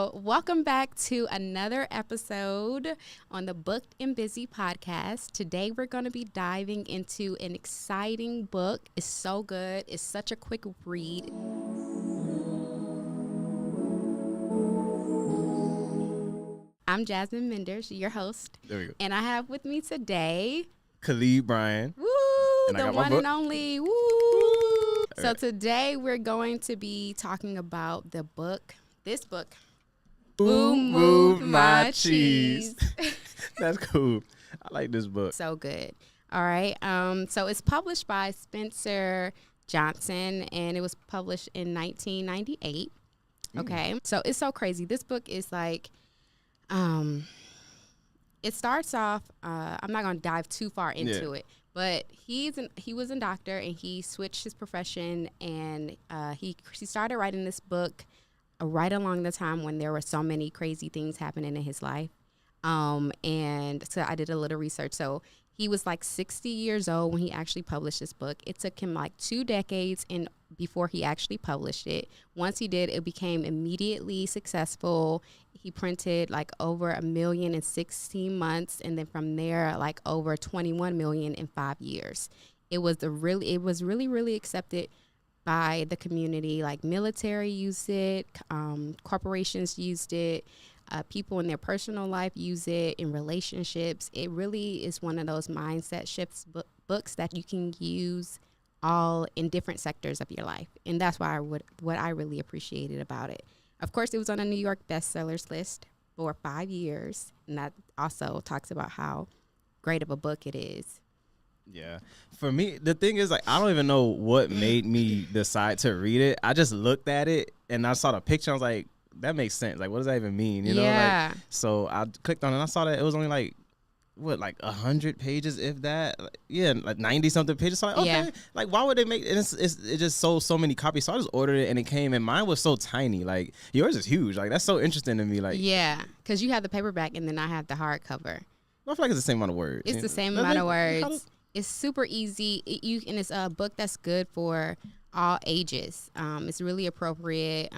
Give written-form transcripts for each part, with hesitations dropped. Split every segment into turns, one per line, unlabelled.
So welcome back to another episode on the Booked and Busy podcast. Today we're going to be diving into an exciting book. It's so good. It's such a quick read. I'm Jazmine Menders, your host.
There we go.
And I have with me today
Khalid Bryan.
Woo!
And
The one and only. Woo! So
right.
today we're going to be talking about this book.
Who moved my cheese? That's cool. I like this book.
So good. All right. So it's published by Spencer Johnson, and it was published in 1998. Okay. So it's so crazy. This book is like, it starts off. I'm not gonna dive too far into it, but he was a doctor, and he switched his profession, and he started writing this book right along the time when there were so many crazy things happening in his life. And so I did a little research. So he was like 60 years old when he actually published this book. It took him like 2 decades before he actually published it. Once he did, it became immediately successful. He printed like over 1 million in 16 months. And then from there, like over 21 million in 5 years. It was really accepted by the community. Like military used it, corporations used it, people in their personal life use it, in relationships. It really is one of those mindset shifts books that you can use all in different sectors of your life. And that's what I really appreciated about it. Of course, it was on a New York bestsellers list for 5 years. And that also talks about how great of a book it is.
Yeah. For me, the thing is, like, I don't even know what made me decide to read it. I just looked at it and I saw the picture. I was like, that makes sense. Like, what does that even mean? You know?
Yeah.
Like, so I clicked on it and I saw that it was only like 100 pages, if that. Like 90 something pages. So like, okay,
Yeah.
like, why would they make it? It just sold so many copies. So I just ordered it and it came, and mine was so tiny. Like, yours is huge. Like, that's so interesting to me. Like,
Yeah, because you have the paperback and then I have the hardcover.
I feel like it's the same amount of words.
It's the same amount of words. It's super easy. And it's a book that's good for all ages. It's really appropriate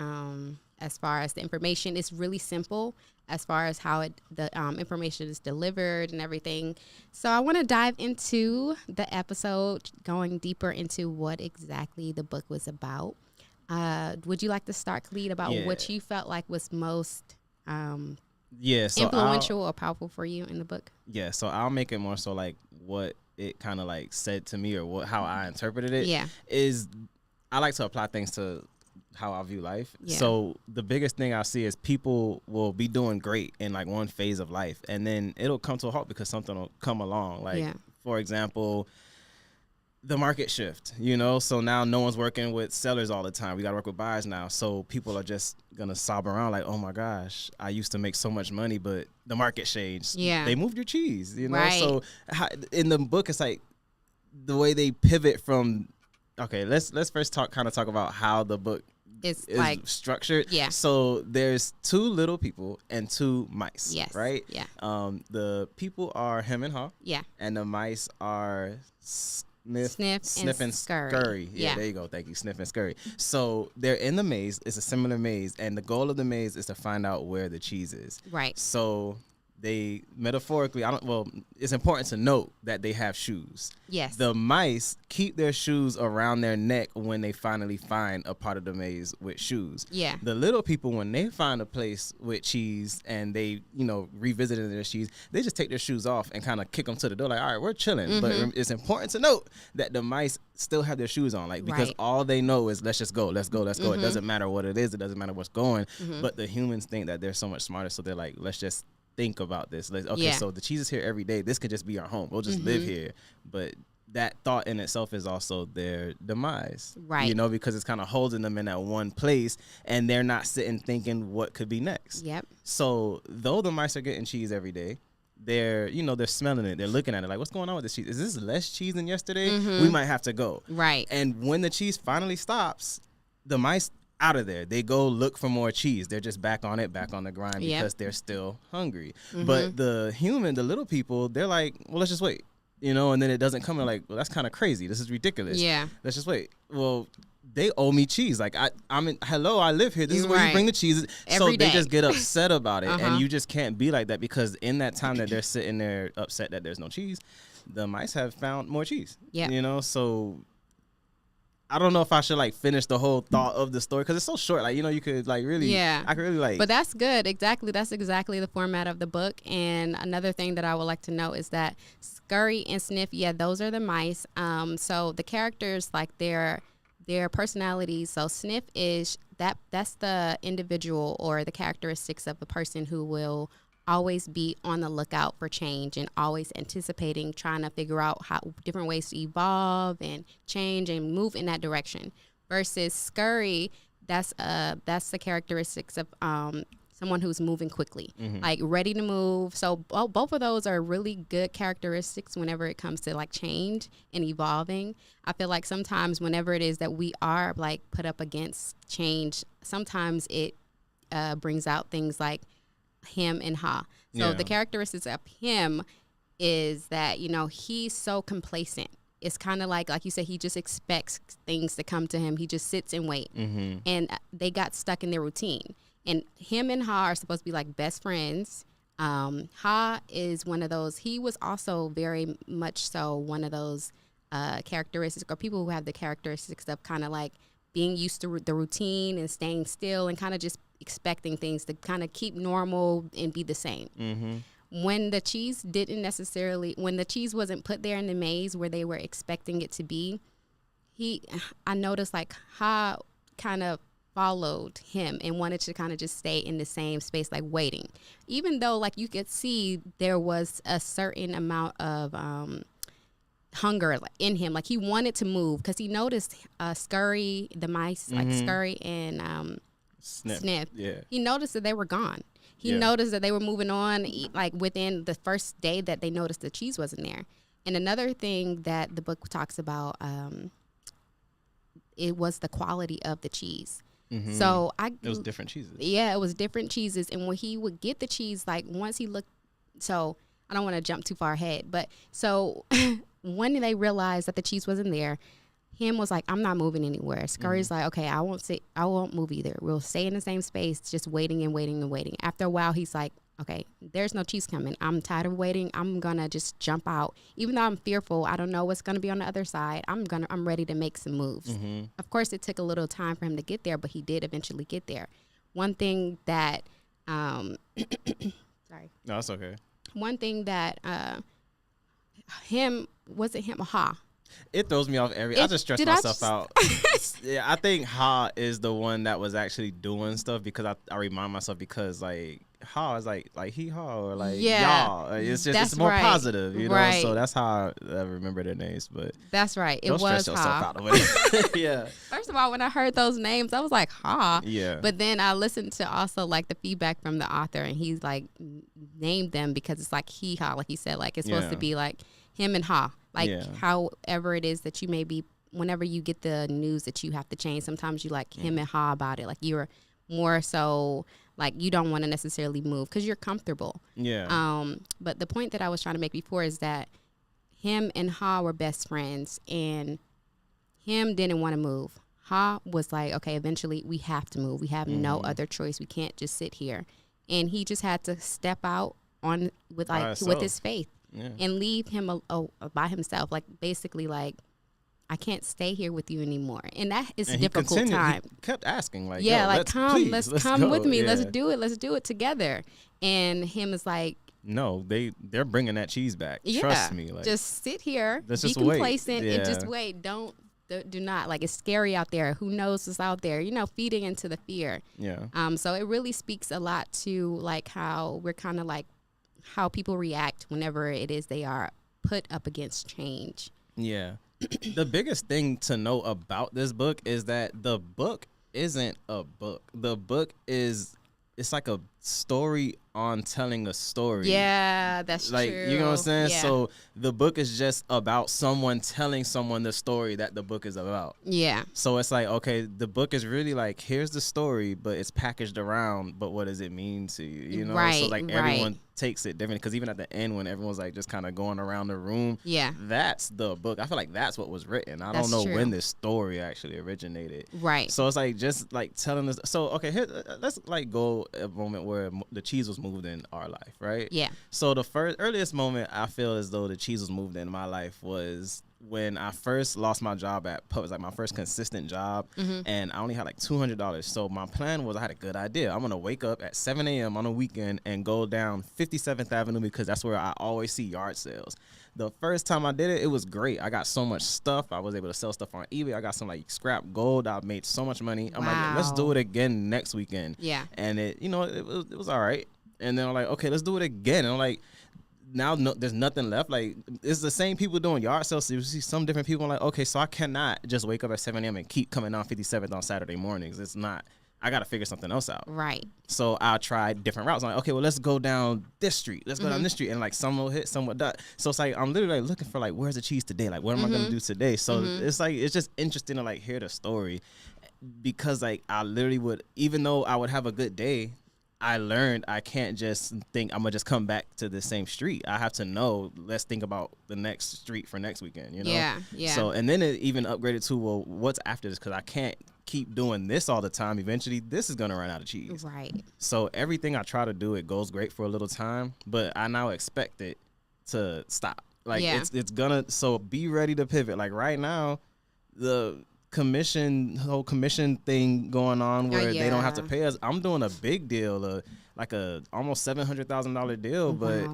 as far as the information. It's really simple as far as how the information is delivered and everything. So I want to dive into the episode, going deeper into what exactly the book was about. Would you like to start, Khalid, about what you felt like was most influential or powerful for you in the book?
Yeah, so I'll make it more so like what it kind of like said to me, or how I interpreted it.
Yeah.
Is I like to apply things to how I view life.
Yeah.
So the biggest thing I see is people will be doing great in like one phase of life, and then it'll come to a halt because something will come along. Like, for example, the market shift, so now no one's working with sellers all the time. We got to work with buyers now. So people are just going to sob around like, oh my gosh, I used to make so much money, but the market changed.
Yeah.
They moved your cheese,
Right.
So in the book, it's like the way they pivot from, okay, let's first talk about how the book is like structured.
Yeah.
So there's 2 little people and 2 mice.
Yes.
Right?
Yeah.
The people are hem and haw.
Yeah.
And the mice are
Sniff and Scurry.
Yeah, there you go. Thank you. Sniff and Scurry. So they're in the maze. It's a similar maze. And the goal of the maze is to find out where the cheese is.
Right.
So they metaphorically, it's important to note that they have shoes.
Yes.
The mice keep their shoes around their neck when they finally find a part of the maze with shoes.
Yeah.
The little people, when they find a place with cheese and they, revisited their cheese, they just take their shoes off and kind of kick them to the door. Like, all right, we're chilling. But it's important to note that the mice still have their shoes on, like, because all they know is let's just go, let's go, let's go. It doesn't matter what it is. It doesn't matter what's going. But the humans think that they're so much smarter. So they're like, let's just think about this. So the cheese is here every day. This could just be our home. We'll just live here. But that thought in itself is also their demise,
right?
Because it's kind of holding them in that one place, and they're not sitting thinking what could be next.
Yep.
So though the mice are getting cheese every day, they're smelling it, they're looking at it like, what's going on with this cheese? Is this less cheese than yesterday? We might have to go.
Right.
And when the cheese finally stops, the mice out of there, they go look for more cheese. They're just back on the grind because they're still hungry. But the little people, they're like, well, let's just wait. And then it doesn't come in, like, well, that's kind of crazy. This is ridiculous.
Yeah.
Let's just wait. Well, they owe me cheese. Like hello, I live here. This is where you bring the cheese.
Every day.
They just get upset about it, and you just can't be like that, because in that time that they're sitting there upset that there's no cheese, the mice have found more cheese. Yeah, you know. So I don't know if I should like finish the whole thought of the story, because it's so short. Like, you know, you could like really, I could really like.
But that's good. Exactly. That's exactly the format of the book. And another thing that I would like to know is that Scurry and Sniff, those are the mice. So the characters, like their personalities. So Sniff is that's the individual or the characteristics of a person who will always be on the lookout for change and always anticipating, trying to figure out how different ways to evolve and change and move in that direction. Versus Scurry, that's the characteristics of someone who's moving quickly, like ready to move. So both of those are really good characteristics whenever it comes to like change and evolving. I feel like sometimes whenever it is that we are like put up against change, sometimes it brings out things like him and Ha. So the characteristics of him is that, you know, he's so complacent. It's kind of like you said, he just expects things to come to him. He just sits and wait. And they got stuck in their routine. And him and Ha are supposed to be like best friends. Ha is one of those. He was also very much so one of those characteristics, or people who have the characteristics of kind of like being used to the routine and staying still and kind of just expecting things to kind of keep normal and be the same. When the cheese when the cheese wasn't put there in the maze where they were expecting it to be, I noticed like Ha kind of followed him and wanted to kind of just stay in the same space, like waiting, even though like you could see there was a certain amount of hunger in him. Like he wanted to move because he noticed Scurry, the mice, like Scurry and Sniff. He noticed that they were gone. He noticed that they were moving on, like within the first day that they noticed the cheese wasn't there. And another thing that the book talks about, it was the quality of the cheese. So it
was different cheeses.
Yeah, it was different cheeses. And when he would get the cheese, like once he looked, so I don't want to jump too far ahead, but so when they realized that the cheese wasn't there, him was like, I'm not moving anywhere. Scurry's like, okay, I won't move either. We'll stay in the same space, just waiting and waiting and waiting. After a while, he's like, okay, there's no cheese coming. I'm tired of waiting. I'm gonna just jump out. Even though I'm fearful, I don't know what's gonna be on the other side. I'm ready to make some moves. Of course, it took a little time for him to get there, but he did eventually get there. One thing that, sorry.
No, that's okay.
One thing that wasn't him or Ha?
It throws me off I just stress myself out. I think Ha is the one that was actually doing stuff, because I remind myself, because like Ha is like he Ha or like y'all. It's more positive, you know. So that's how I remember their names. But
that's right. It
was
stress yourself
out of it. Yeah.
First of all, when I heard those names, I was like Ha.
Yeah.
But then I listened to also like the feedback from the author, and he's like named them because it's like he Ha, like he said, like it's supposed to be like him and Ha. Like however it is that you may be, whenever you get the news that you have to change, sometimes you like him and Ha about it. Like you're more so like you don't want to necessarily move because you're comfortable. Yeah. But the point that I was trying to make before is that him and Ha were best friends, and him didn't want to move. Ha was like, okay, eventually we have to move. We have no other choice. We can't just sit here. And he just had to step out with his faith. And leave him by himself, like basically like I can't stay here with you anymore, and that is a difficult time.
He kept asking like,
let's come with me, let's do it together. And him is like, no,
they're bringing that cheese back. Trust me, like
just sit here, be complacent, and just wait. Do not, like, it's scary out there. Who knows what's out there? You know, feeding into the fear. Yeah. So it really speaks a lot to like how we're kind of like how people react whenever it is they are put up against change.
Yeah. The biggest thing to know about this book is that the book isn't a book. The book it's like a story on telling a story.
Yeah, that's
like,
true.
You know what I'm saying?
Yeah.
So the book is just about someone telling someone the story that the book is about.
Yeah.
So it's like, okay, the book is really like, here's the story, but it's packaged around, but what does it mean to you? You know?
Right,
So like
right.
everyone takes it different, because even at the end when everyone's like just kind of going around the room,
Yeah.
that's the book. I feel like that's what was written. I
That's
don't know
true.
when this story actually originated.
Right.
So it's like just like telling this. So okay, here, let's like go a moment where the cheese was moved in our life, right?
Yeah.
So the earliest moment I feel as though the cheese was moved in my life was when I first lost my job at Publix, like my first consistent job, and I only had like $200. So my plan was, I had a good idea. I'm gonna wake up at 7 a.m. on a weekend and go down 57th Avenue, because that's where I always see yard sales. The first time I did it, it was great. I got so much stuff. I was able to sell stuff on eBay. I got some like scrap gold. I made so much money. I'm like, let's do it again next weekend.
Yeah.
And it was all right. And then I'm like, okay, let's do it again. And I'm like, now there's nothing left. Like, it's the same people doing yard sales. So you see some different people. I'm like, okay, so I cannot just wake up at 7 a.m. and keep coming down 57th on Saturday mornings. It's not. I got to figure something else out.
Right.
So I tried different routes. I'm like, okay, well, let's go down this street. Let's go down this street. And like, some will hit, some will not. So it's like, I'm literally like looking for like, where's the cheese today? Like, what am I going to do today? So it's like, it's just interesting to like hear the story, because like I literally would, even though I would have a good day, I learned I can't just think I'm gonna just come back to the same street. I have to know, let's think about the next street for next weekend, you know?
Yeah.
So, and then it even upgraded to, well, what's after this? Because I can't keep doing this all the time. Eventually, this is gonna run out of cheese.
Right.
So everything I try to do, it goes great for a little time, but I now expect it to stop. Like, it's gonna, so be ready to pivot. Like right now, the whole commission thing going on where they don't have to pay us. I'm doing a big deal, like a almost $700,000 deal, but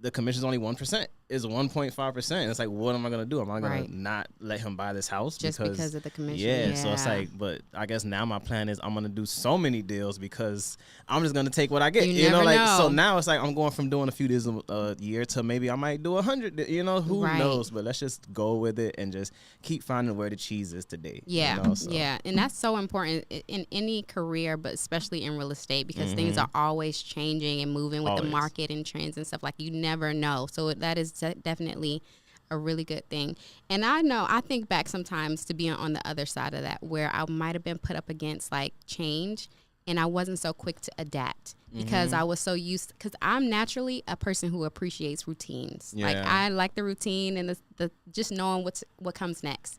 the commission's only 1%. Is 1.5%. It's like, what am I gonna do? Am I gonna not let him buy this house
just because of the commission?
Yeah. So it's like, but I guess now my plan is I'm gonna do so many deals, because I'm just gonna take what I get. You know, like know. So now it's like I'm going from doing a few deals a year to maybe I might do 100. You know, who knows? But let's just go with it and just keep finding where the cheese is today.
Yeah,
you know, so.
Yeah, and that's so important in any career, but especially in real estate, because things are always changing and moving with the market and trends and stuff. Like, you never know. So that is definitely a really good thing. And I think back sometimes to being on the other side of that, where I might have been put up against like change, and I wasn't so quick to adapt, because I was so used, because I'm naturally a person who appreciates routines. Like, I like the routine and the just knowing what comes next.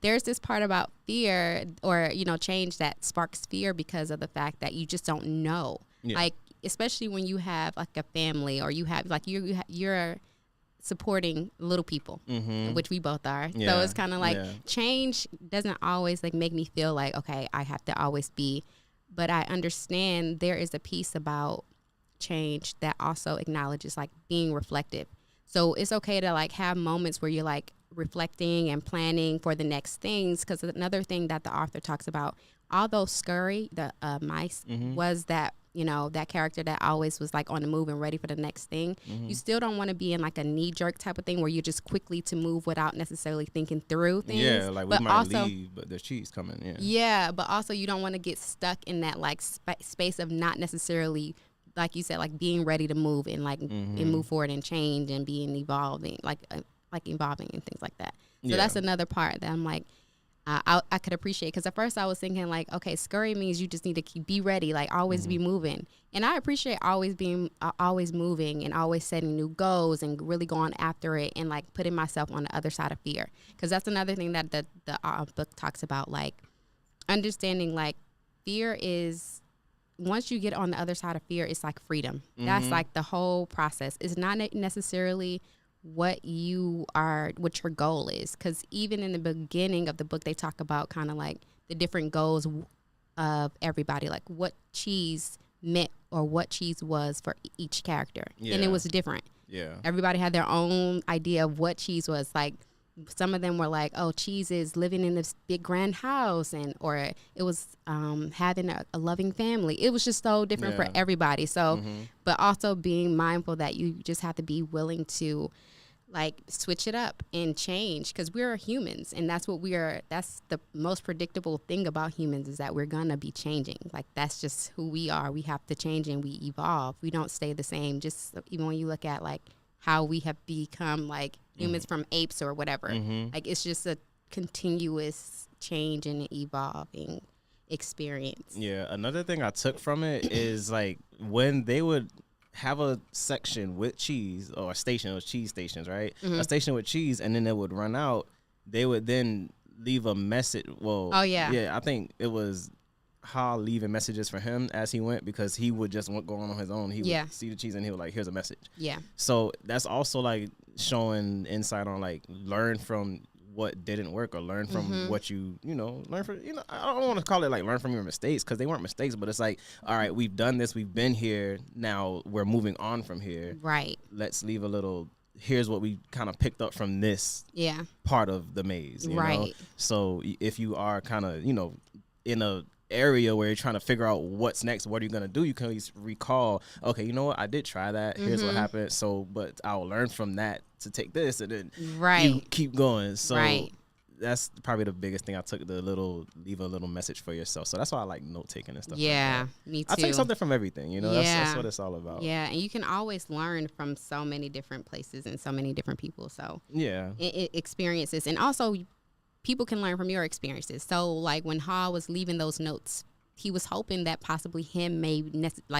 There's this part about fear, or change, that sparks fear because of the fact that you just don't know. Like, especially when you have like a family, or you have like you're supporting little people, which we both are. So it's kind of like change doesn't always like make me feel like, okay, I have to always be, but I understand there is a piece about change that also acknowledges like being reflective. So it's okay to like have moments where you're like reflecting and planning for the next things, because another thing that the author talks about, although Scurry, the mice, was that that character that always was like on the move and ready for the next thing, you still don't want to be in like a knee-jerk type of thing where you're just quickly to move without necessarily thinking through things.
Yeah, like we might leave, but there's cheese coming.
Yeah, but also you don't want to get stuck in that like space of not necessarily, like you said, like being ready to move and like and move forward and change and being evolving, like evolving and things like that. So that's another part that I'm like, I could appreciate, because at first I was thinking like, okay, scurry means you just need to be ready, like always be moving. And I appreciate always moving and always setting new goals and really going after it and like putting myself on the other side of fear. Because that's another thing that the book talks about, like understanding like fear is, once you get on the other side of fear, it's like freedom. That's like the whole process. It's not necessarily what your goal is, because even in the beginning of the book they talk about kind of like the different goals of everybody, like what cheese meant or what cheese was for each character, and it was different. Everybody had their own idea of what cheese was. Like some of them were like, oh, cheese is living in this big grand house, or it was having a loving family. It was just so different for everybody. So but also being mindful that you just have to be willing to like switch it up and change, because we're humans, and that's what we are. That's the most predictable thing about humans, is that we're gonna be changing. Like, that's just who we are. We have to change and we evolve. We don't stay the same. Just even when you look at like how we have become like humans from apes or whatever, like it's just a continuous change and evolving experience.
Yeah, another thing I took from it is like when they would have a section with cheese, or a station of cheese stations, right? A station with cheese, and then it would run out. They would then leave a message. Well, yeah, I think it was Hal leaving messages for him as he went, because he would just go on his own. He would see the cheese and he would like, here's a message.
Yeah.
So that's also like showing insight on like learn from what didn't work, or learn from what learn from, I don't want to call it like learn from your mistakes, because they weren't mistakes, but it's like, all right, we've done this, we've been here, now we're moving on from here.
Right.
Let's leave a little, here's what we kind of picked up from this part of the maze. You know? So if you are kind of, in a area where you're trying to figure out what's next, what are you going to do, you can at least recall, okay, you know what, I did try that, here's what happened, so but I'll learn from that to take this, and then you keep going. So that's probably the biggest thing I took, leave a little message for yourself. So that's why I like note taking and stuff.
Yeah,
like that.
Me too.
I take something from everything, that's what it's all about.
Yeah, and you can always learn from so many different places and so many different people. So experiences, and also people can learn from your experiences. So like when Hall was leaving those notes, he was hoping that possibly him may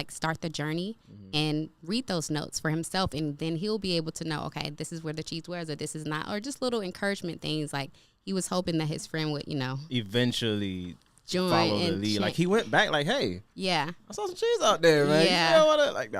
start the journey and read those notes for himself, and then he'll be able to know, okay, this is where the cheese was, or this is not, or just little encouragement things. Like he was hoping that his friend would,
eventually
join
follow the lead. Like he went back, like, hey,
I
saw some cheese out there, man.
Yeah.
You know what? Like, no.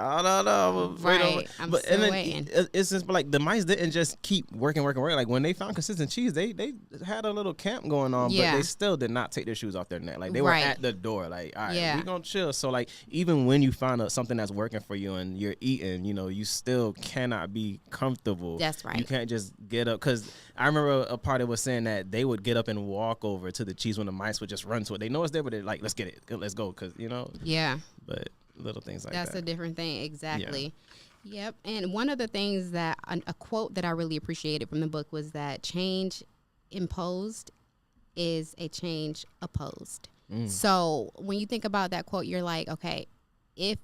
I'm still waiting.
It's just like the mice didn't just keep working. Like when they found consistent cheese, they had a little camp going on, but they still did not take their shoes off their neck. Like they were at the door, like, all right, we gonna chill. So like even when you find out something that's working for you and you're eating, you still cannot be comfortable.
That's right.
You can't just get up, because I remember a part that was saying that they would get up and walk over to the cheese when the mice would just run to it. They know it's there, but they're like, let's get it, let's go, because But little things like
that's
that.
a different thing, exactly. Yeah. Yep. And one of the things that a quote that I really appreciated from the book was that change imposed is a change opposed. So when you think about that quote, you're like, okay, if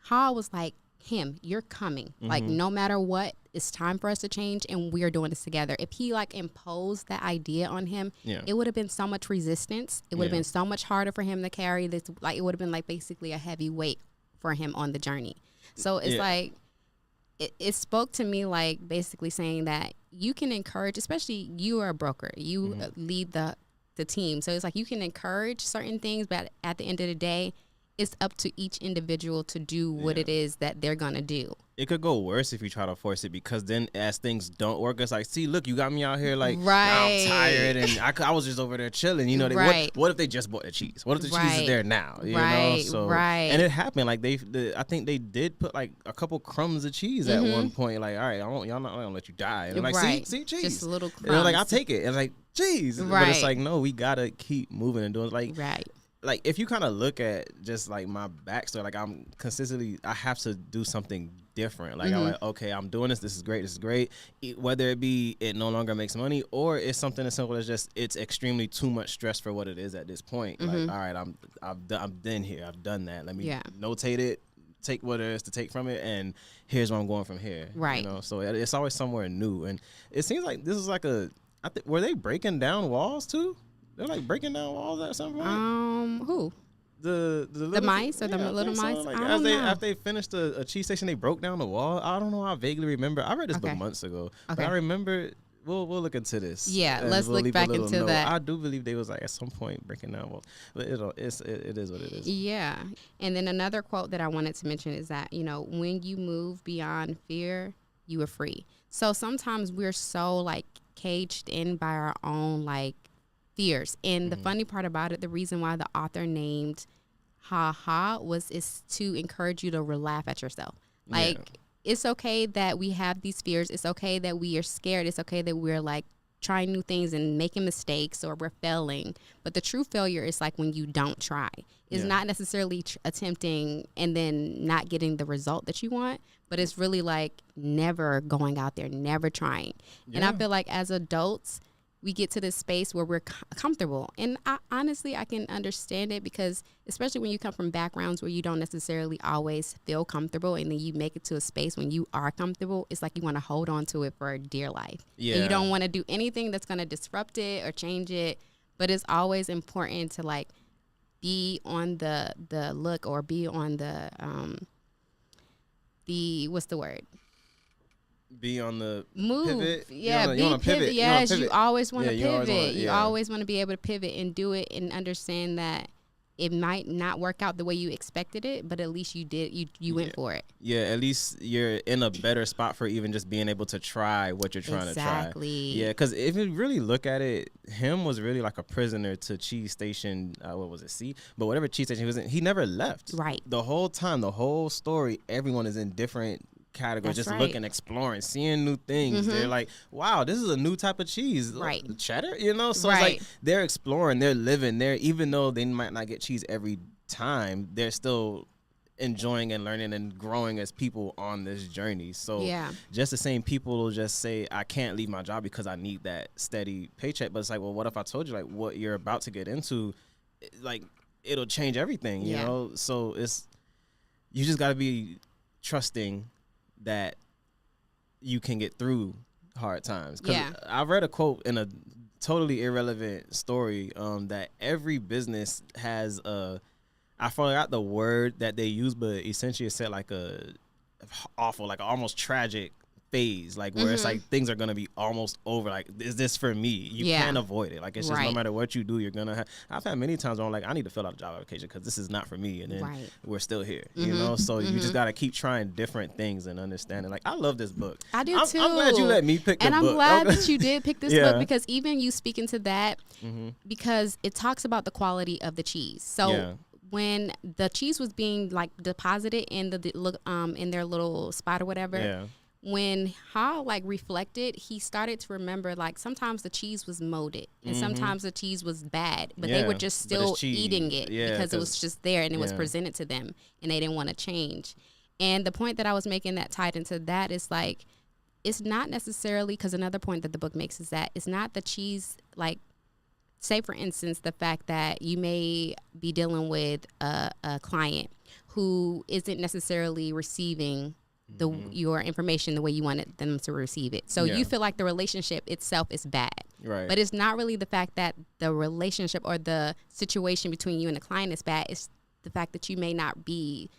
Hall was like, him, you're coming, like no matter what, it's time for us to change, and we are doing this together. If he like imposed that idea on him, it would have been so much resistance. It would have been so much harder for him to carry this. Like it would have been like basically a heavy weight for him on the journey. So it's like it spoke to me, like basically saying that you can encourage, especially you are a broker, you lead the team, so it's like you can encourage certain things, but at the end of the day, it's up to each individual to do what it is that they're gonna do. It
could go worse if you try to force it, because then as things don't work, it's like, see, look, you got me out here like, now I'm tired, and I was just over there chilling. What if they just bought the cheese? What if the cheese is there now? You know, so and it happened. Like I think they did put like a couple crumbs of cheese at one point. Like, all right, y'all not gonna let you die. And they're like, see, cheese,
just little crumbs.
And they're like, I'll take it. And like, cheese, but it's like, no, we gotta keep moving and doing like. Like if you kind of look at just like my backstory, like I'm consistently, I have to do something different. Like I'm like, okay, I'm doing this. This is great. Whether it be it no longer makes money, or it's something as simple as just it's extremely too much stress for what it is at this point. Like, all right, I'm done here. I've done that. Let me notate it, take what there is to take from it, and here's where I'm going from here. Right. So it's always somewhere new, and it seems like this is like were they breaking down walls too? They're like breaking down walls at some point.
Who?
The
mice or the little mice?
So. Like, after they finished a cheese station, they broke down the wall. I don't know. I vaguely remember. I read this book months ago, but I remember. We'll look into this.
Yeah, let's look back into that.
I do believe they was like at some point breaking down walls, but it is what it is.
Yeah, and then another quote that I wanted to mention is that when you move beyond fear, you are free. So sometimes we're so like caged in by our own like fears. And the funny part about it, the reason why the author named Ha Ha is to encourage you to laugh at yourself. Like it's okay that we have these fears. It's okay that we are scared. It's okay that we're like trying new things and making mistakes, or we're failing. But the true failure is like when you don't try. It's not necessarily attempting and then not getting the result that you want, but it's really like never going out there, never trying. And I feel like as adults, we get to this space where we're comfortable. And honestly, I can understand it, because especially when you come from backgrounds where you don't necessarily always feel comfortable, and then you make it to a space when you are comfortable, it's like you want to hold on to it for dear life. Yeah. And you don't want to do anything that's going to disrupt it or change it. But it's always important to like be on the look, or be on the what's the word?
Be on the
move.
Pivot.
Yeah,
you wanna
pivot. Yes, you always want to pivot. You
yeah.
always want to be able to pivot and do it, and understand that it might not work out the way you expected it, but at least you did. You went for it.
Yeah, at least you're in a better spot for even just being able to try what you're trying to try.
Exactly.
Yeah, because if you really look at it, him was really like a prisoner to Cheese Station. What was it? C? But whatever Cheese Station he was in, he never left.
Right.
The whole time, the whole story, everyone is in different categories, just looking, exploring, seeing new things. They're like, wow, this is a new type of cheese,
right?
Cheddar, so it's like they're exploring, they're living there, even though they might not get cheese every time, they're still enjoying and learning and growing as people on this journey. So just the same people will just say, I can't leave my job because I need that steady paycheck. But it's like, well, what if I told you like what you're about to get into, like it'll change everything, you know? So you just got to be trusting that you can get through hard times. I read a quote in a totally irrelevant story that every business has I forgot the word that they use, but essentially it said like a awful, like almost tragic phase, like where it's like things are gonna be almost over. Like, is this for me? You can't avoid it. Like, it's just no matter what you do, you're gonna have. I've had many times where I'm like, I need to fill out a job application because this is not for me, and then we're still here. You know, so you just gotta keep trying different things and understanding. Like, I love this book.
I do too.
I'm glad you let me pick.
And
the
I'm
book.
glad that you did pick this book, because even you speak into that, because it talks about the quality of the cheese. So. When the cheese was being like deposited in in their little spot or whatever, when Hal like reflected, he started to remember like sometimes the cheese was molded and sometimes the cheese was bad, but they were just still eating it because it was just there and it was presented to them and they didn't want to change. And the point that I was making that tied into that is like, it's not necessarily, because another point that the book makes is that it's not the cheese, like, say, for instance, the fact that you may be dealing with a client who isn't necessarily receiving your information the way you wanted them to receive it. So you feel like the relationship itself is bad. Right. But it's not really the fact that the relationship or the situation between you and the client is bad. It's the fact that you may not be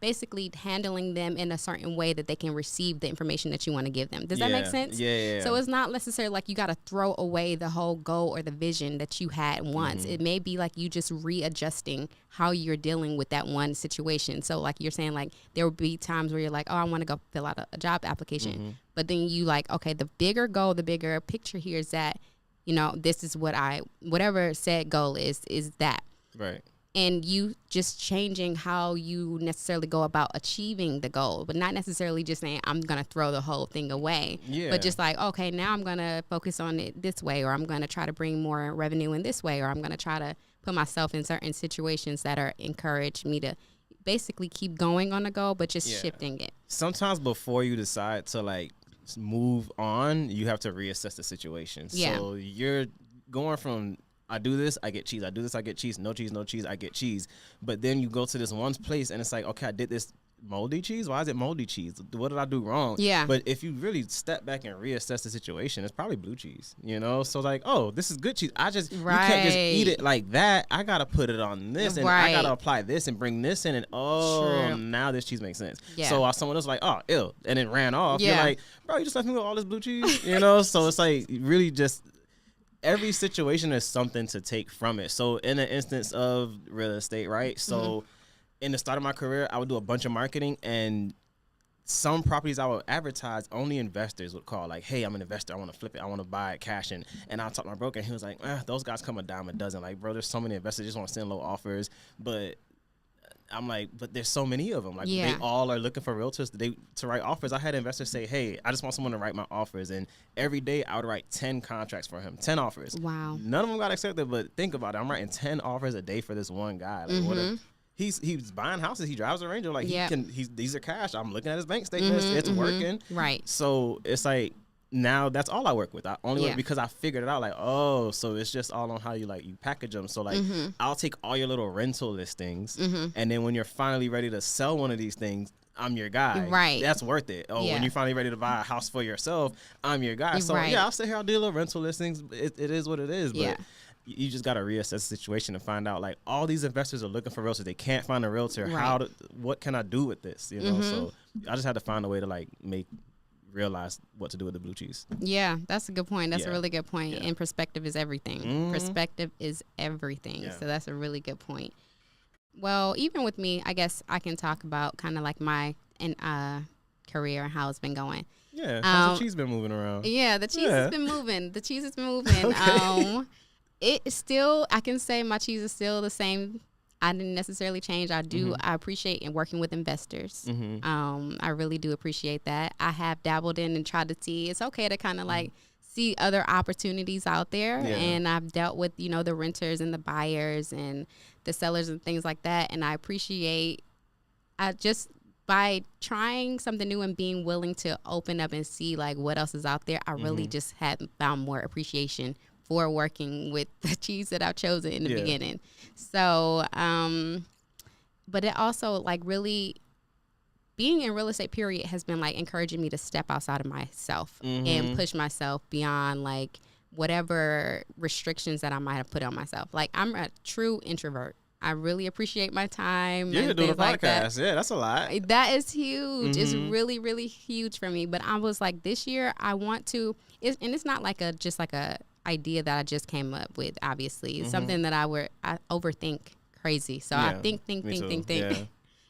basically handling them in a certain way that they can receive the information that you want to give them. Does that make sense? Yeah. So it's not necessarily like you got to throw away the whole goal or the vision that you had once. It may be like you just readjusting how you're dealing with that one situation. So like you're saying, like there will be times where you're like, oh, I want to go fill out a job application. But then you like, okay, the bigger goal, the bigger picture here is that, you know, this is whatever said goal is that. Right. And you just changing how you necessarily go about achieving the goal, but not necessarily just saying, I'm going to throw the whole thing away. But just like, okay, now I'm going to focus on it this way, or I'm going to try to bring more revenue in this way, or I'm going to try to put myself in certain situations that are encourage me to basically keep going on the goal, but just shifting it. Sometimes
before you decide to like move on, you have to reassess the situation. So you're going from, I do this, I get cheese. I do this, I get cheese. No cheese, no cheese, I get cheese. But then you go to this one place and it's like, okay, I did this moldy cheese. Why is it moldy cheese? What did I do wrong? Yeah. But if you really step back and reassess the situation, it's probably blue cheese, you know? So like, oh, this is good cheese. You can't just eat it like that. I got to put it on this and I got to apply this and bring this in and now this cheese makes sense. Yeah. So someone else like, oh, ew, and it ran off. Yeah. You're like, bro, you just left me with all this blue cheese, you know? So it's like really just every situation is something to take from it. So in the instance of real estate, right? So in the start of my career, I would do a bunch of marketing, and some properties I would advertise, only investors would call like, hey, I'm an investor. I want to flip it. I want to buy it cash. And I'll talk to my broker, and he was like, those guys come a dime a dozen. Like, bro, there's so many investors just want to send low offers. But I'm like, but there's so many of them. Like
Yeah.
they all are looking for realtors to write offers. I had investors say, hey, I just want someone to write my offers. And every day I would write 10 contracts for him, 10 offers.
Wow.
None of them got accepted, but think about it. I'm writing 10 offers a day for this one guy. Like what he's buying houses. He drives a Ranger. Like these are cash. I'm looking at his bank statements. It's working.
Right.
So it's like, now that's all I work with. I only work because I figured it out. Like, oh, so it's just all on how you package them. So like, I'll take all your little rental listings, and then when you're finally ready to sell one of these things, I'm your guy.
Right.
That's worth it. Oh, when you're finally ready to buy a house for yourself, I'm your guy. So I'll sit here, I'll do little rental listings. It is what it is. But you just got to reassess the situation and find out, like, all these investors are looking for realtors. They can't find a realtor.
Right.
What can I do with this? You know. So I just had to find a way to realize what to do with the blue cheese.
Yeah, that's a good point. That's a really good point.
Yeah.
And perspective is everything. Perspective is everything.
Yeah.
So that's a really good point. Well, even with me, I guess I can talk about kind of like my career and how it's been going.
Yeah, how's the cheese been moving around?
Yeah, the cheese has been moving. The cheese has been moving.
Okay.
It is still, I can say my cheese is still the same. I didn't necessarily change. I appreciate working with investors. I really do appreciate that. I have dabbled in and tried to see, it's okay to kind of see other opportunities out there.
Yeah.
And I've dealt with, the renters and the buyers and the sellers and things like that. And I just by trying something new and being willing to open up and see what else is out there, I really just had found more appreciation for working with the cheese that I've chosen in the beginning. So, but it also really being in real estate period has been encouraging me to step outside of myself and push myself beyond whatever restrictions that I might have put on myself. I'm a true introvert. I really appreciate my time.
You're doing a podcast. Yeah, that's a lot.
That is huge. It's really, really huge for me. But I was this year I want to, and it's not just a idea that I just came up with, obviously. It's something that I overthink crazy. So I think.
Yeah.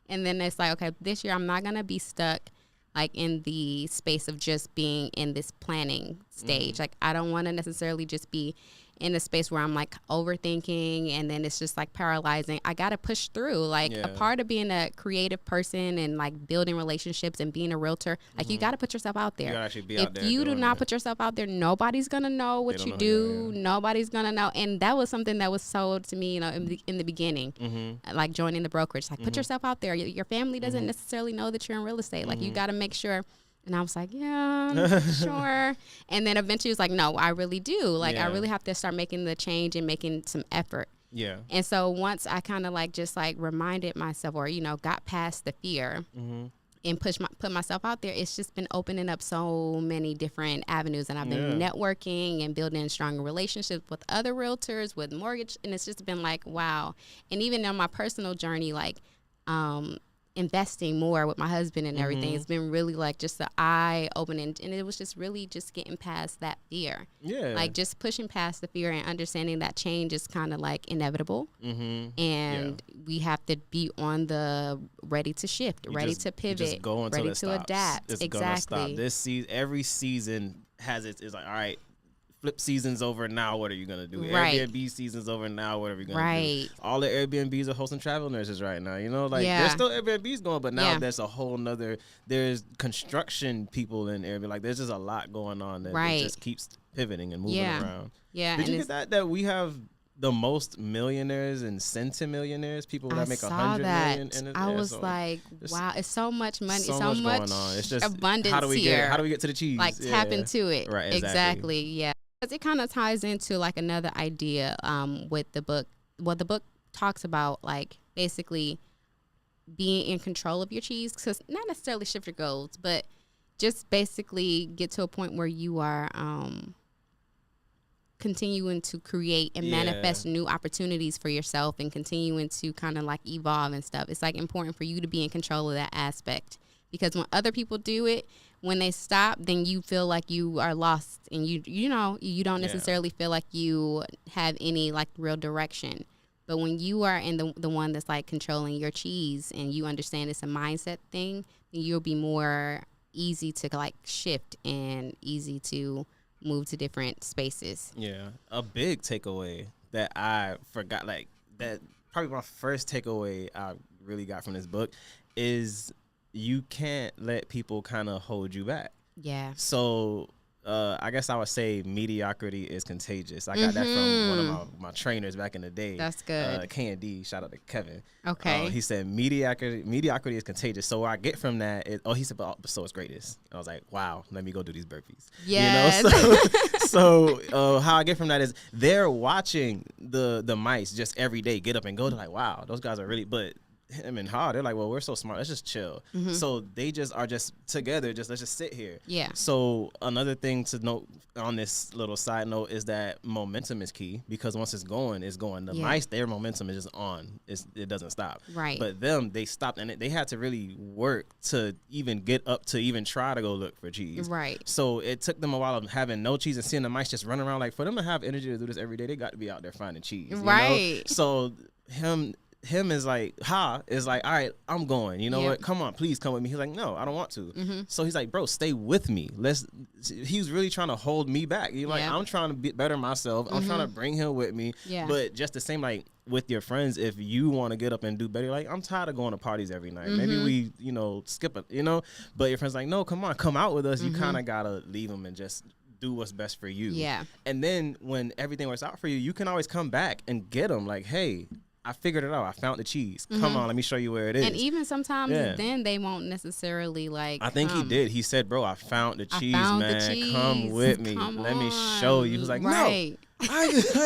And then it's okay, this year I'm not going to be stuck in the space of just being in this planning stage. I don't want to necessarily just be in a space where I'm overthinking and then it's just paralyzing. I got to push through. A part of being a creative person and building relationships and being a realtor, you got to put yourself out there.
You gotta actually be
if
out there
you do
doing
not
it.
put yourself out there, nobody's going to know what you do. Nobody's going to know. And that was something that was sold to me, in the beginning, joining the brokerage. Put yourself out there. Your family doesn't necessarily know that you're in real estate. You got to make sure. And I was yeah, sure. And then eventually it was no, I really do. I really have to start making the change and making some effort.
Yeah.
And so once I kind of just reminded myself or, got past the fear and put myself out there, it's just been opening up so many different avenues. And I've been networking and building stronger relationships with other realtors, with mortgage. And it's just been wow. And even on my personal journey, investing more with my husband and everything, it's been really just the eye opening, and it was just really just getting past that fear. Just pushing past the fear and understanding that change is kind of inevitable, and we have to be on the ready to shift, ready to pivot, ready to adapt.
It's
exactly.
Gonna stop. This season, every season has it's all right. Flip season's over now. What are you gonna do?
Right.
Airbnb season's over now. What are we gonna do? All the Airbnbs are hosting travel nurses right now. There's still Airbnbs going, but now there's a whole nother. There's construction people in Airbnb. There's just a lot going on that it just keeps pivoting and moving around.
Yeah.
Did you get that we have the most millionaires and centimillionaires, people that make 100 million?
I was wow, it's so much money, so much
going on. It's just
abundance
how do we
here.
Get to the cheese?
Tap into it.
Right.
Exactly. Yeah. Because it kind of ties into another idea with the book. What the book talks about, basically being in control of your cheese, because not necessarily shift your goals, but just basically get to a point where you are continuing to create and manifest new opportunities for yourself and continuing to kind of evolve and stuff. It's important for you to be in control of that aspect, because when other people do it, when they stop, then you feel like you are lost, and you don't necessarily feel like you have any real direction. But when you are in the one that's controlling your cheese and you understand it's a mindset thing, then you'll be more easy to shift and easy to move to different spaces.
Yeah. A big takeaway that I forgot, that probably my first takeaway I really got from this book is you can't let people kind of hold you back.
Yeah.
So I guess I would say mediocrity is contagious. I got that from one of my trainers back in the day.
That's good.
K&D, shout out to Kevin.
Okay.
He said mediocrity is contagious. So what I get from that is, he said, but so is greatness. I was like, wow, let me go do these burpees.
Yes.
You know, so how I get from that is they're watching the mice just every day get up and go. They're like, wow, those guys are really, but him and Ha, they're like, well, we're so smart, let's just chill. So they just are just together, let's just sit here.
Yeah.
So another thing to note on this little side note is that momentum is key, because once it's going, the mice, their momentum is just on. It doesn't stop.
Right.
But them, they stopped, and they had to really work to even get up to even try to go look for cheese.
Right.
So it took them a while of having no cheese and seeing the mice just run around. Like, for them to have energy to do this every day, they got to be out there finding cheese.
Right.
You know? So him is like, Ha is like, all right, I'm going. You know what? Come on, please come with me. He's like, no, I don't want to. So he's like, bro, stay with me. He's really trying to hold me back. You're like, I'm trying to better myself. I'm trying to bring him with me.
Yeah.
But just the same, like with your friends, if you want to get up and do better, like, I'm tired of going to parties every night. Maybe we, skip it, But your friend's like, no, come on, come out with us. You kind of got to leave them and just do what's best for you.
Yeah.
And then when everything works out for you, you can always come back and get them. Like, hey, I figured it out. I found the cheese. Come on, let me show you where it is.
And even sometimes then they won't necessarly like.
I think he did. He said, bro, I found the cheese, man. Come with me. Let me show you. He was like, no, I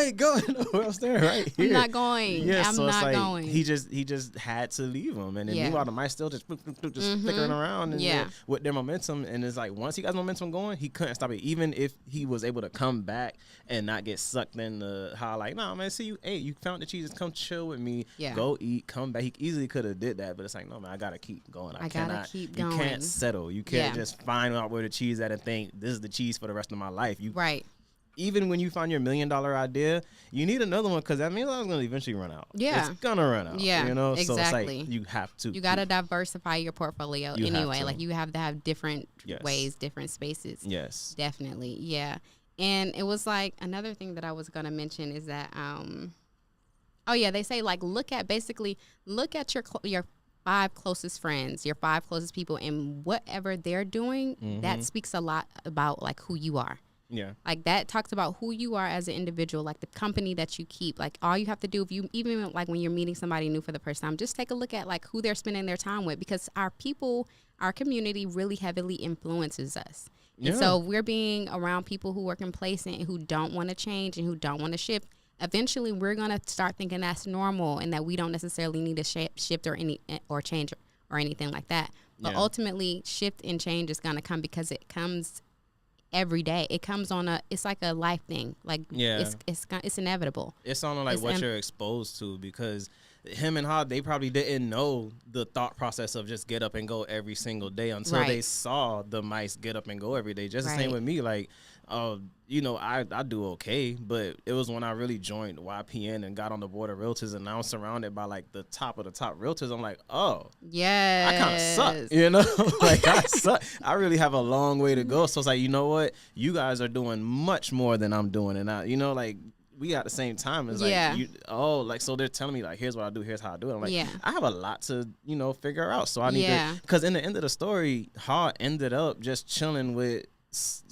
ain't going nowhere else. There, right here.
I'm not going.
Yeah,
I'm
so
not
it's like
going.
He just had to leave him. And then meanwhile, the mice still just flickering around and with their momentum. And it's like, once he got momentum going, he couldn't stop it. Even if he was able to come back and not get sucked into how, like, nah, man, see you, hey, you found the cheese, just come chill with me, go eat, come back. He easily could have did that, but it's like, no, man, I gotta keep going. I
gotta keep going.
You can't settle. You can't just find out where the cheese at and think this is the cheese for the rest of my life. Even when you find your $1 million idea, you need another one, because that $1 million is going to eventually run out.
Yeah.
It's going to run out.
Yeah, exactly.
So it's like you have to.
You got to diversify your portfolio anyway. Like, you have to have different ways, different spaces.
Yes.
Definitely. Yeah. And it was like, another thing that I was going to mention is that, they say, like, look at your 5 closest friends, your 5 closest people, and whatever they're doing, that speaks a lot about, like, who you are.
Yeah.
Like, that talks about who you are as an individual, like the company that you keep. Like, all you have to do, if you, even like when you're meeting somebody new for the first time, just take a look at like who they're spending their time with, because our community really heavily influences us. And so if we're being around people who are complacent and who don't want to change and who don't want to shift, eventually we're going to start thinking that's normal and that we don't necessarily need to shift or change or anything like that. But ultimately, shift and change is going to come because it comes every day. It comes on it's like a life thing. Like, it's inevitable.
It's on like what you're exposed to, because him and Ha, they probably didn't know the thought process of just get up and go every single day until they saw the mice get up and go every day. Just the same with me. Like, I do okay, but it was when I really joined YPN and got on the board of Realtors, and now I'm surrounded by like the top of the top Realtors. I'm like, oh, I kind of suck, like I suck. I really have a long way to go. So it's like, you know what? You guys are doing much more than I'm doing, and like, we at the same time. It's like, so they're telling me like, here's what I do, here's how I do it. I'm like, I have a lot to, figure out. So I need to, because in the end of the story, Ha ended up just chilling with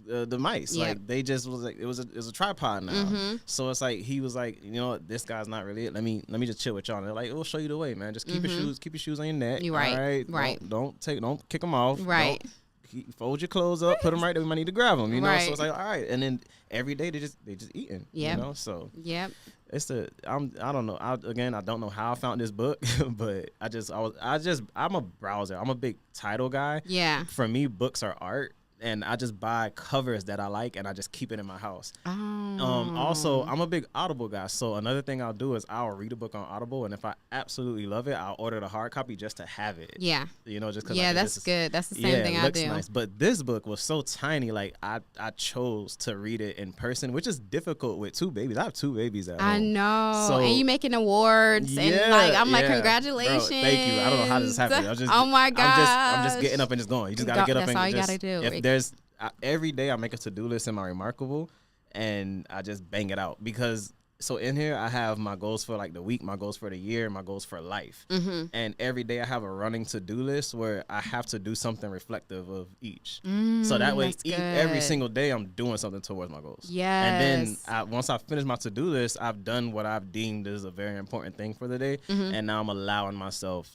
the mice. Like, they just was like, it was a tripod now. So it's like, he was like, this guy's not really it. Let me just chill with y'all. And they're like, we'll show you the way, man. Just keep your shoes on your neck.
You're right.
All right. Don't kick them off.
Right.
Fold your clothes up, put them right there. We might need to grab them, So it's like, all right. And then every day they just eating, So it's I don't know. I don't know how I found this book, but I'm a browser. I'm a big title guy.
Yeah.
For me, books are art. And I just buy covers that I like, and I just keep it in my house. Also, I'm a big Audible guy, so another thing I'll do is I'll read a book on Audible, and if I absolutely love it, I'll order the hard copy just to have it.
Yeah.
Just because.
Yeah, that's good. That's the same thing I do.
Nice. But this book was so tiny, like I chose to read it in person, which is difficult with 2 babies. I have 2 babies at home.
I know. So, and you making awards, and like I'm like, congratulations.
Bro, thank you. I don't know how this is happening.
Oh my God.
I'm just getting up and just going. You just gotta get up and
that's all
just.
You gotta do.
Every day I make a to-do list in my Remarkable, and I just bang it out, because So in here, I have my goals for like the week, my goals for the year, my goals for life. And every day I have a running to-do list where I have to do something reflective of each. So that way, every single day, I'm doing something towards my goals.
Yes.
And then once I finish my to-do list, I've done what I've deemed is a very important thing for the day. And now I'm allowing myself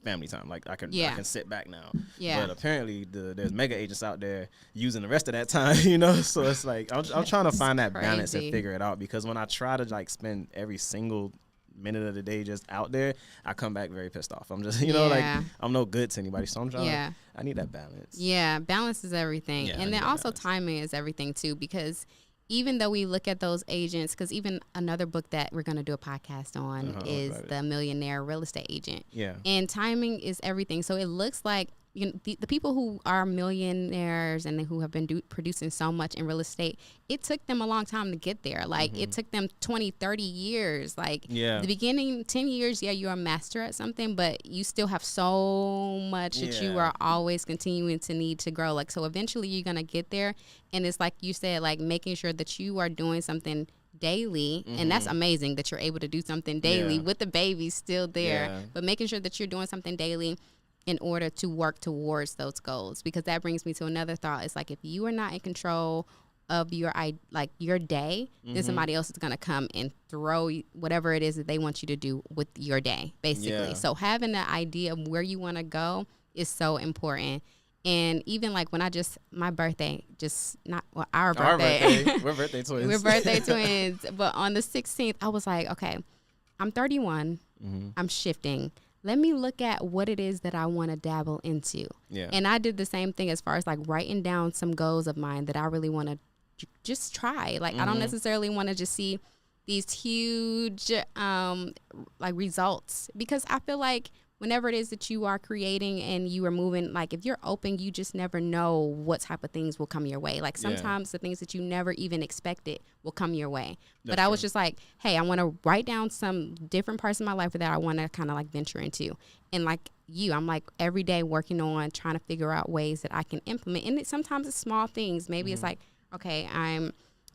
family time. Like I can sit back now. Yeah. But apparently there's mega agents out there using the rest of that time, you know? So it's like I'm trying to find that balance and figure it out, because when I try to like spend every single minute of the day just out there, I come back very pissed off. I'm just, you know, like I'm no good to anybody. So I'm trying I need that balance.
Yeah, balance is everything. And then also timing is everything too, because even though we look at those agents, because even another book that we're going to do a podcast on is The Millionaire Real Estate Agent. Yeah. And timing is everything. So it looks like, you know, the people who are millionaires and who have been producing so much in real estate, it took them a long time to get there. Like it took them 20, 30 years. Like the beginning 10 years, you're a master at something, but you still have so much that you are always continuing to need to grow. Like, so eventually you're going to get there. And it's like you said, like making sure that you are doing something daily, and that's amazing that you're able to do something daily with the baby still there, but making sure that you're doing something daily in order to work towards those goals. Because that brings me to another thought. It's like if you are not in control of your day, then somebody else is going to come and throw whatever it is that they want you to do with your day, basically. So having the idea of where you want to go is so important. And even like when my birthday, our birthday.
We're birthday twins.
We're birthday twins. But on the 16th, I was like, okay, I'm 31. I'm shifting. Let me look at what it is that I want to dabble into. Yeah. And I did the same thing as far as like writing down some goals of mine that I really want to just try. Like I don't necessarily want to just see these huge like results, because I feel like whenever it is that you are creating and you are moving, like if you're open, you just never know what type of things will come your way. Like sometimes the things that you never even expected will come your way. But I was just like, hey, I want to write down some different parts of my life that I want to kind of like venture into. And like I'm like every day working on trying to figure out ways that I can implement. And sometimes it's small things. Maybe it's like, okay, I'm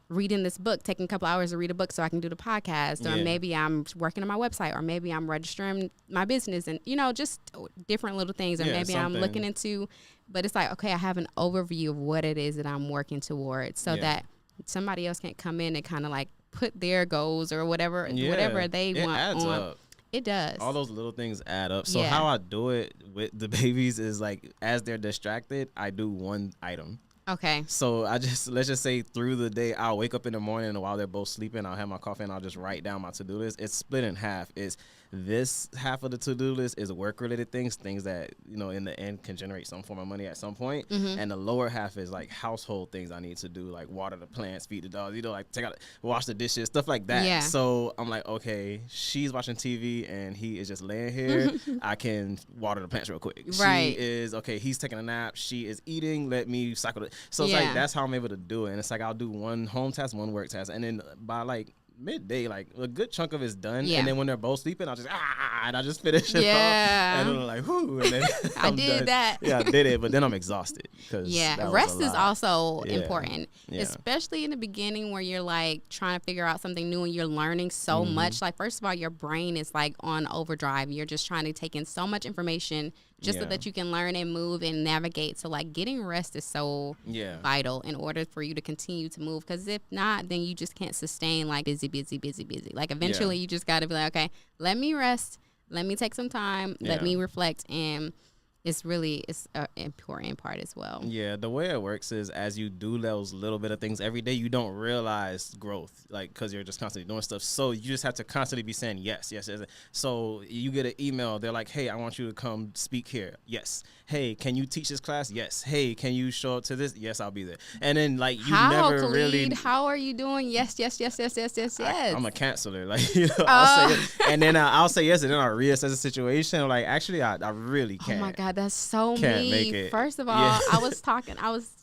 reading this book, taking a couple hours to read a book so I can do the podcast, or maybe I'm working on my website, or maybe I'm registering my business, and you know, just different little things, or maybe I'm looking into, but it's like, okay, I have an overview of what it is that I'm working towards, so that somebody else can come in and kind of like put their goals or whatever they want
adds
on.
Up.
It does.
All those little things add up. So how I do it with the babies is like, as they're distracted, I do one item.
Okay.
So let's just say through the day, I'll wake up in the morning, and while they're both sleeping, I'll have my coffee and I'll just write down my to-do list. It's split in half. It's this half of the to-do list is work-related things that, you know, in the end can generate some form of money at some point. And the lower half is like household things I need to do, like water the plants, feed the dogs, you know, like wash the dishes, stuff like that. Yeah. So I'm like, okay, she's watching TV and he is just laying here. I can water the plants real quick. Right. He's taking a nap. She is eating. Let me cycle it. So it's like, that's how I'm able to do it. And it's like, I'll do one home task, one work task. And then by like midday, like a good chunk of it's done. And then when they're both sleeping, I'll just and I just finish it off. And then I'm like, whoo, and then I did done. That. Yeah, I did it, but then I'm exhausted.
Rest is also important, especially in the beginning where you're like trying to figure out something new and you're learning so much. Like, first of all, your brain is like on overdrive. You're just trying to take in so much information just so that you can learn and move and navigate. So like getting rest is so vital in order for you to continue to move, because if not, then you just can't sustain like busy. Like eventually you just got to be like, okay, let me rest, let me take some time, let me reflect. And it's an important part as well. Yeah,
the way it works is as you do those little bit of things every day, you don't realize growth, like, because you're just constantly doing stuff. So you just have to constantly be saying yes. So you get an email, they're like, hey, I want you to come speak here. Yes. Hey, can you teach this class? Yes. Hey, can you show up to this? Yes, I'll be there. And then like
Khalid, really. How are you doing? Yes.
I'm a canceller. Like, you know, I'll say yes, and then I'll say yes, and then I'll reassess the situation. I'm like, actually, I really can't.
Oh my God, that's so me. First of all, I was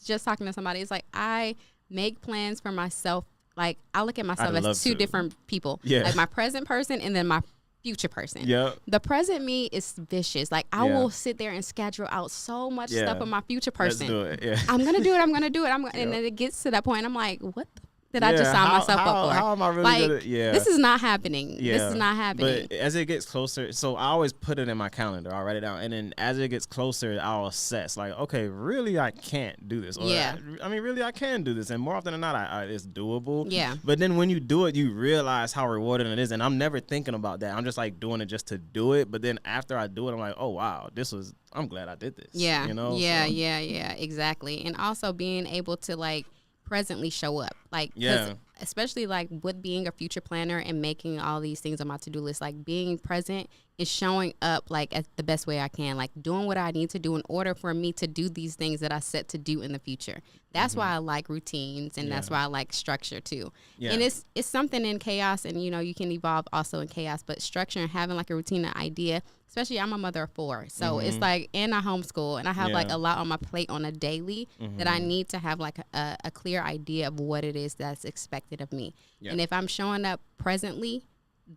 just talking to somebody. It's like, I make plans for myself. Like, I look at myself as two different people. Yeah. Like my present person and then my future person. Yep. The present me is vicious. Like, I will sit there and schedule out so much stuff with my future person.
Let's do it. Yeah.
I'm gonna do it. And then it gets to that point, and I'm like, what that I just signed myself up for.
How am I really
like,
gonna? Yeah,
this is not happening.
Yeah.
This is not happening.
But as it gets closer, so I always put it in my calendar. I'll write it down, and then as it gets closer, I'll assess. Like, okay, really, I can't do this. Or, I mean, really, I can do this, and more often than not, it's doable.
Yeah.
But then when you do it, you realize how rewarding it is, and I'm never thinking about that. I'm just like doing it just to do it. But then after I do it, I'm like, oh wow, I'm glad I did this.
Yeah.
You know.
Yeah. So. Yeah. Exactly. And also being able to like presently show up, like, especially like with being a future planner and making all these things on my to-do list, like being present is showing up like as the best way I can, like doing what I need to do in order for me to do these things that I set to do in the future. That's why I like routines, and that's why I like structure too. And it's something in chaos, and you know, you can evolve also in chaos, but structure and having like a routine, an idea, especially I'm a mother of 4. So it's like, and I homeschool, and I have like a lot on my plate on a daily that I need to have like a clear idea of what it is that's expected of me. And if I'm showing up presently,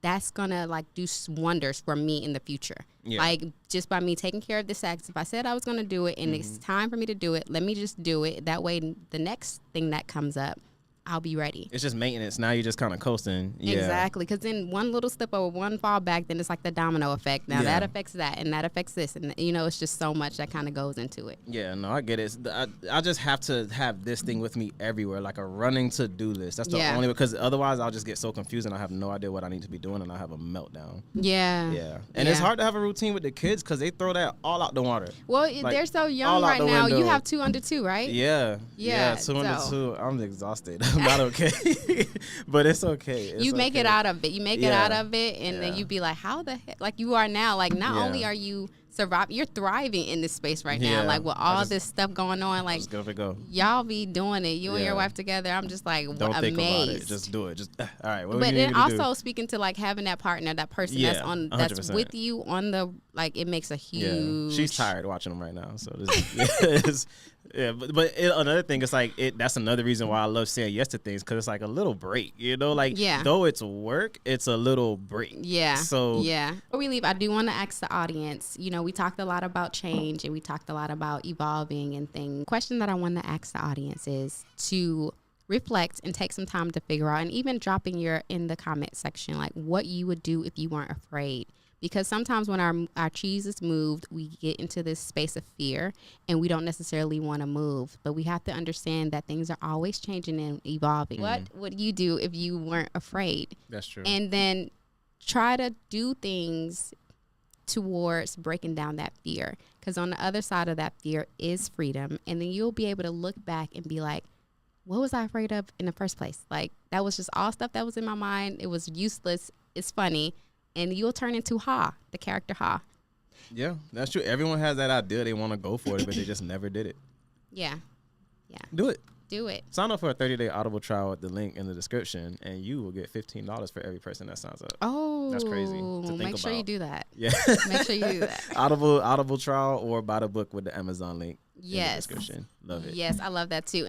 that's gonna like do wonders for me in the future. Like just by me taking care of this act, if I said I was gonna do it and it's time for me to do it, let me just do it. That way the next thing that comes up, I'll be ready.
It's just maintenance. Now you're just kind of coasting.
Exactly. Because then one little slip or one fall back, then it's like the domino effect. Now that affects that, and that affects this. And, you know, it's just so much that kind of goes into it.
Yeah, no, I get it. I just have to have this thing with me everywhere, like a running to-do list. That's the only, because otherwise I'll just get so confused and I have no idea what I need to be doing, and I have a meltdown. Yeah. And it's hard to have a routine with the kids because they throw that all out the water.
Well, like, they're so young right now. You have 2 under 2, right?
Yeah, 2 under 2. I'm exhausted. I'm not okay. But it's okay.
You make it out of it. You make it out of it, and then you be like, how the heck? Like you are now. Like not only are you surviving, you're thriving in this space right now. Like with all this stuff going on, like y'all be doing it. You and your wife together. I'm just like
don't
amazed.
Think about it. Just do it. Just all right. What
but then also
do?
Speaking to like having that partner, that person that's on, that's with you on the, like it makes a huge.
She's tired watching them right now. So this is, but another thing is like that's another reason why I love saying yes to things, because it's like a little break, you know, like though it's work, it's a little break. So before we leave, I do want to ask the audience, you know, we talked a lot about change and we talked a lot about evolving and things. Question that I want to ask the audience is to reflect and take some time to figure out, and even dropping in the comment section, like what you would do if you weren't afraid. Because sometimes when our cheese is moved, we get into this space of fear and we don't necessarily want to move. But we have to understand that things are always changing and evolving. What would you do if you weren't afraid? That's true.
And then try to do things towards breaking down that fear. Because on the other side of that fear is freedom. And then you'll be able to look back and be like, what was I afraid of in the first place? Like that was just all stuff that was in my mind. It was useless. It's funny. And you'll turn into the character Ha.
Yeah, that's true. Everyone has that idea. They want to go for it, but they just never did it.
Yeah.
Do it.
Sign
up for a 30-day Audible trial at the link in the description, and you will get $15 for every person that signs up.
Oh.
That's crazy to think
Make sure you do that.
Yeah.
Make sure you do that.
Audible trial, or buy the book with the Amazon link in the description. Love it.
Yes, I love that too.